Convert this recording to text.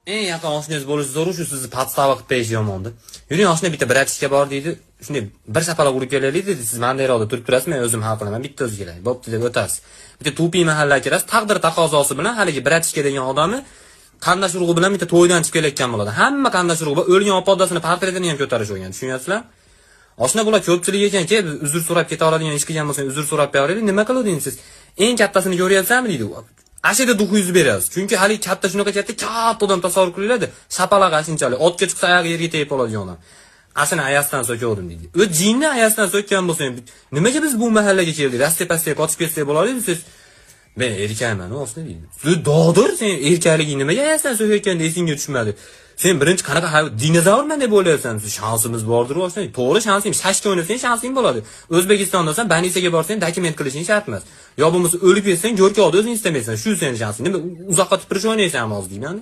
Eng yaqin oshnangiz bo'lishi zo'r, shu sizni podstava qilib berish yomondir. Yuring oshna bitta bratishga bor deydi. Shunday bir shapaloq urib kelaylik dedi. Siz menda yerda turib turasiz, men o'zim hal qilaman, bitta o'zi keladi. Bo'pti deb o'tasiz. Bitta tupiy mahallaga kirasiz, taqdir taqozosi bilan haligi bratishga degan odamni qandash urug'i bilan bitta to'ydan chiqib kelayotgan bo'ladi. Hamma qandash urug'i o'lgan opa-odasini portretini ham ko'tarish o'rgan. Tushunyapsizlar? Oshna bular ko'pchilik ekan-ki, uzr so'rab keta oladigan ish qilgan bo'lsangiz uzr so'rab beraylik. Nima qiluvdingiz siz? Eng kattasini ko'ryapsanmi deydi u. Ashida duxingizni berasiz. Chunki hali katta shunaqa katta odam tasavvur qilinadi. Shapaloq ashunchalik otga chiqsa oyog'i yerga tegib oladigan odam. Ashini ayasdan so'kavdim deydi. O jinni ayasdan so'kkan bo'lsa, nimaga biz bu mahallaga keldik? Rastepasiga qochib ketsak bo'lardi siz. Men erkakman, o'sni deydi. Siz dodir, sen erkakliging nimaga ayasdan so'kayotganda esingga tushmadi? Sen birinchi qanaqa dinozavrman deb o'ylayapsan? Shansimiz bordir o'sni. To'g'ri shansing, shashka o'ynasang shansing bo'ladi. O'zbekistondasan, Banisaga borsang dokument qilishing shart emas. Yo bo'lmasa o'lib ketsang, jo'rka oldi o'zing istamaysan. Shu sening shansing. Nima uzoqqa tupirish o'ynaysanmi hozir deyman.